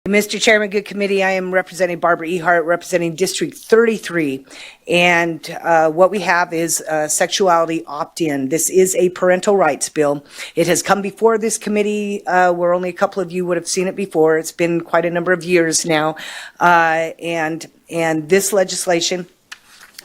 Mr. Chairman, good committee, I am representing Barbara Ehardt, representing District 33. And what we have is sexuality opt-in. This is a parental rights bill. It has come before this committee where only a couple of you would have seen it before. It's been quite a number of years now. And this legislation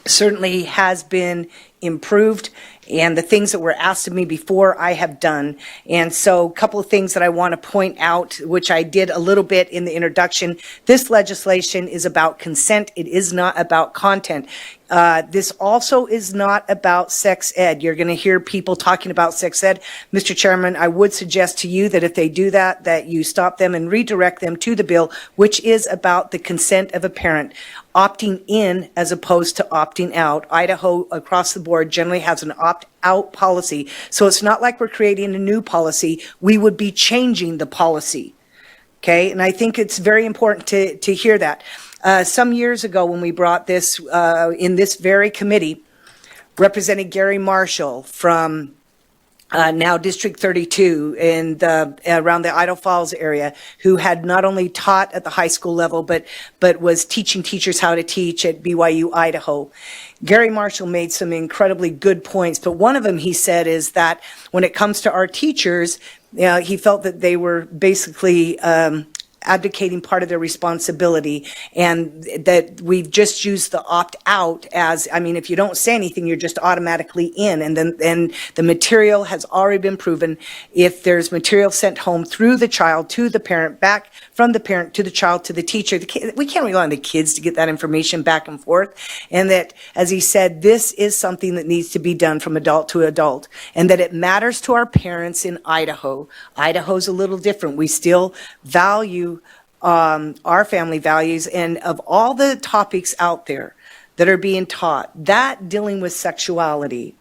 certainly has been improved, and the things that were asked of me before I have done. And so a couple of things that I want to point out, which I did a little bit in the introduction. This legislation is about consent. It is not about content. This also is not about sex ed. You're going to hear people talking about sex ed. Mr. Chairman, I would suggest to you that if they do that, that you stop them and redirect them to the bill, which is about the consent of a parent, opting in as opposed to opting out. Idaho across the board generally has an opt-out policy. So it's not like we're creating a new policy. We would be changing the policy. Okay, and I think it's very important to hear that. Some years ago when we brought this in this very committee, Representative Gary Marshall from now District 32 and around the Idaho Falls area, who had not only taught at the high school level, but was teaching teachers how to teach at BYU, Idaho. Gary Marshall made some incredibly good points, but one of them he said is that when it comes to our teachers, he felt that they were basically abdicating part of their responsibility, and that we've just used the opt-out as, I mean, if you don't say anything, you're just automatically in, and then the material has already been proven. If there's material sent home through the child to the parent, back from the parent to the child to the teacher, we can't rely on the kids to get that information back and forth, and that, as he said, this is something that needs to be done from adult to adult, and that it matters to our parents in Idaho. Idaho's a little different. We still value our family values, and of all the topics out there that are being taught, that dealing with sexuality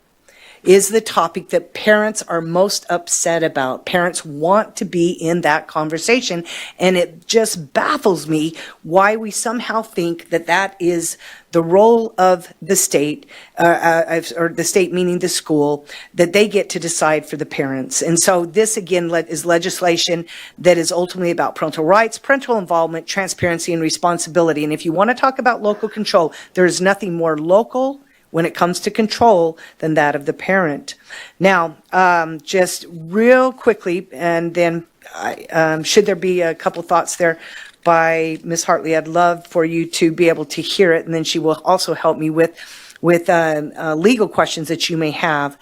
is the topic that parents are most upset about. Parents want to be in that conversation, and it just baffles me why we somehow think that that is the role of the state, or the state meaning the school, that they get to decide for the parents. And so this, again, is legislation that is ultimately about parental rights, parental involvement, transparency, and responsibility. And if you want to talk about local control, there is nothing more local when it comes to control than that of the parent. Now, just real quickly, and then should there be a couple thoughts there by Ms. Hartley, I'd love for you to be able to hear it, and then she will also help me with legal questions that you may have.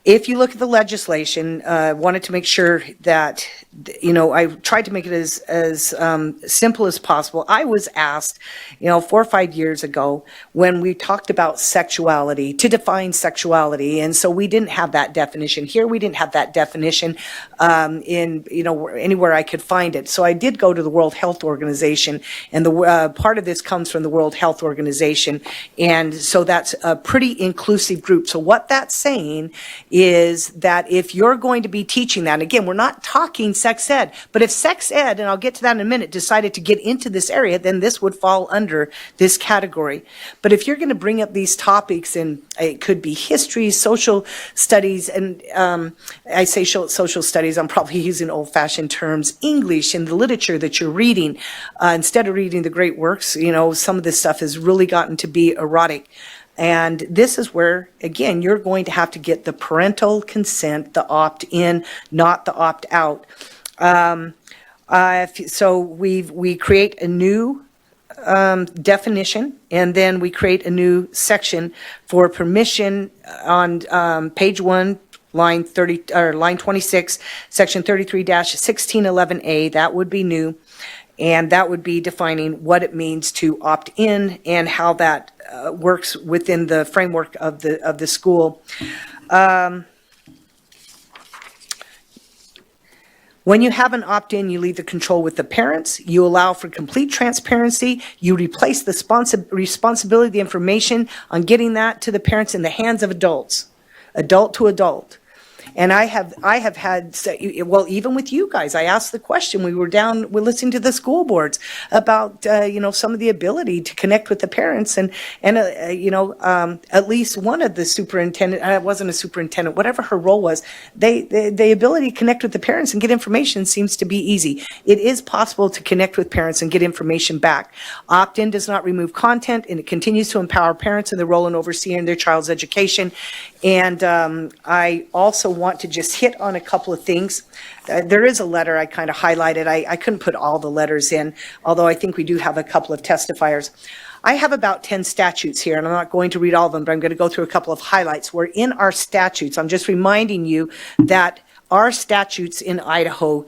If you look at the legislation, wanted to make sure that, you know, I tried to make it as simple as possible. I was asked, 4 or 5 years ago when we talked about sexuality, to define sexuality, and so we didn't have that definition here. We didn't have that definition in, anywhere I could find it. So I did go to the World Health Organization, and the part of this comes from the World Health Organization, and so that's a pretty inclusive group. So what that's saying is that if you're going to be teaching that, and again, we're not talking sex ed, but if sex ed, and I'll get to that in a minute, decided to get into this area, then this would fall under this category. But if you're going to bring up these topics, and it could be history, social studies, and I say social studies, I'm probably using old-fashioned terms, English and the literature that you're reading, instead of reading the great works, some of this stuff has really gotten to be erotic. And this is where, again, you're going to have to get the parental consent, the opt-in, not the opt-out. So we create a new definition, and then we create a new section for permission on page 1, line 30 or line 26, section 33-1611A. That would be new. And that would be defining what it means to opt in and how that works within the framework of the school. When you have an opt-in, you leave the control with the parents. You allow for complete transparency. You replace the responsibility of the information on getting that to the parents in the hands of adults, adult to adult. And I have had, well, even with you guys, I asked the question, we're listening to the school boards about, some of the ability to connect with the parents and at least one of the superintendent, it wasn't a superintendent, whatever her role was, the ability to connect with the parents and get information seems to be easy. It is possible to connect with parents and get information back. Opt-in does not remove content, and it continues to empower parents in their role in overseeing their child's education. And I also want to just hit on a couple of things. There is a letter I kind of highlighted. I couldn't put all the letters in, although I think we do have a couple of testifiers. I have about 10 statutes here, and I'm not going to read all of them, but I'm going to go through a couple of highlights. Where in our statutes, I'm just reminding you that our statutes in Idaho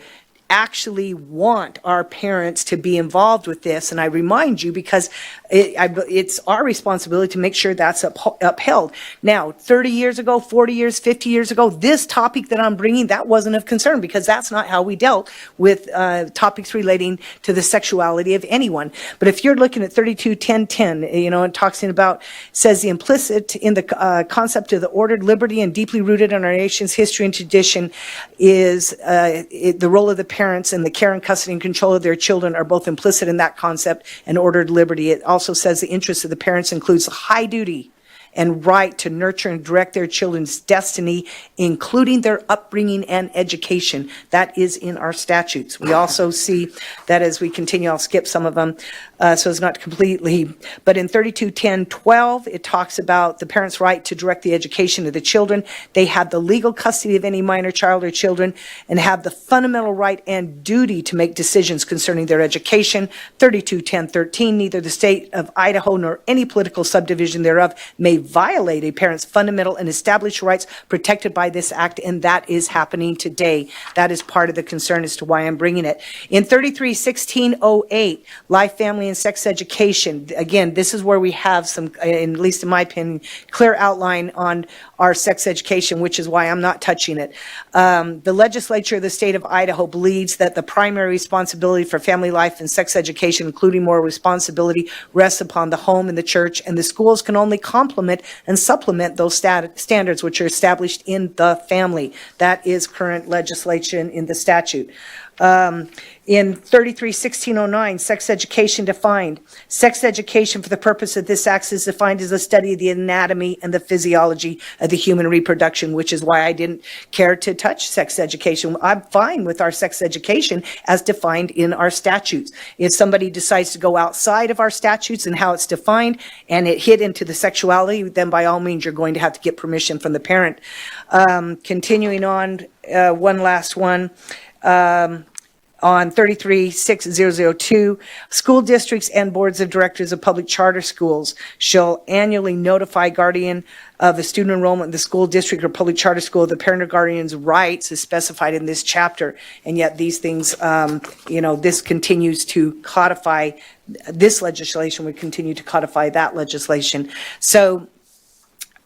actually want our parents to be involved with this. And I remind you because it's our responsibility to make sure that's upheld. Now, 30 years ago, 40 years, 50 years ago, this topic that I'm bringing, that wasn't of concern because that's not how we dealt with topics relating to the sexuality of anyone. But if you're looking at 32.10.10, it talks about, says the implicit in the concept of the ordered liberty and deeply rooted in our nation's history and tradition is the role of the parents and the care and custody and control of their children are both implicit in that concept and ordered liberty. It also says the interest of the parents includes the high duty and right to nurture and direct their children's destiny, including their upbringing and education. That is in our statutes. We also see that as we continue, I'll skip some of them so as not completely, but in 32.10.12, it talks about the parents' right to direct the education of the children. They have the legal custody of any minor child or children and have the fundamental right and duty to make decisions concerning their education. 32.10.13, neither the state of Idaho nor any political subdivision thereof may violate a parent's fundamental and established rights protected by this act, and that is happening today. That is part of the concern as to why I'm bringing it. In 33.16.08, life, family, and sex education, again, this is where we have some, at least in my opinion, clear outline on our sex education, which is why I'm not touching it. The legislature of the state of Idaho believes that the primary responsibility for family life and sex education, including moral responsibility, rests upon the home and the church, and the schools can only complement and supplement those standards which are established in the family. That is current legislation in the statute. In 33.16.09, sex education defined. Sex education for the purpose of this act is defined as a study of the anatomy and the physiology of the human reproduction, which is why I didn't care to touch sex education. I'm fine with our sex education as defined in our statutes. If somebody decides to go outside of our statutes and how it's defined and it hit into the sexuality, then by all means you're going to have to get permission from the parent. Continuing on, one last one. On 33.6002, school districts and boards of directors of public charter schools shall annually notify guardian of a student enrollment in the school district or public charter school of the parent or guardian's rights as specified in this chapter. And yet these things, this continues to codify, this legislation would continue to codify that legislation. So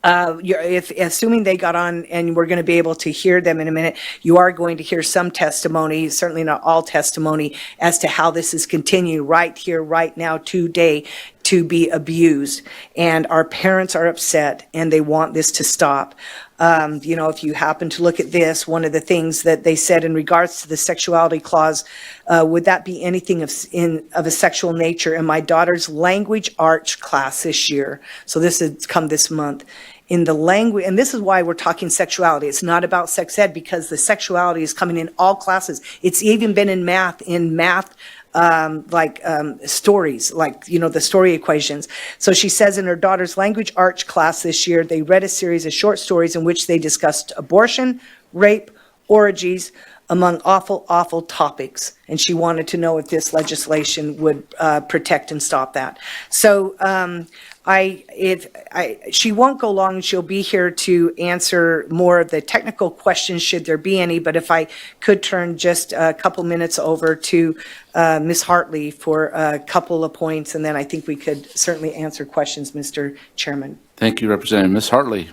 assuming they got on, and we're going to be able to hear them in a minute, you are going to hear some testimony, certainly not all testimony, as to how this is continuing right here, right now, today, to be abused. And our parents are upset, and they want this to stop. If you happen to look at this, one of the things that they said in regards to the sexuality clause, would that be anything of a sexual nature? In my daughter's language arts class this year, so this has come this month, in the language, and this is why we're talking sexuality. It's not about sex ed because the sexuality is coming in all classes. It's even been in math, stories, the story equations. So she says in her daughter's language arts class this year, they read a series of short stories in which they discussed abortion, rape, orgies, among awful, awful topics. And she wanted to know if this legislation would protect and stop that. So she won't go long. She'll be here to answer more of the technical questions should there be any, but if I could turn just a couple minutes over to Ms. Hartley for a couple of points, and then I think we could certainly answer questions, Mr. Chairman. Thank you, Representative. Ms. Hartley.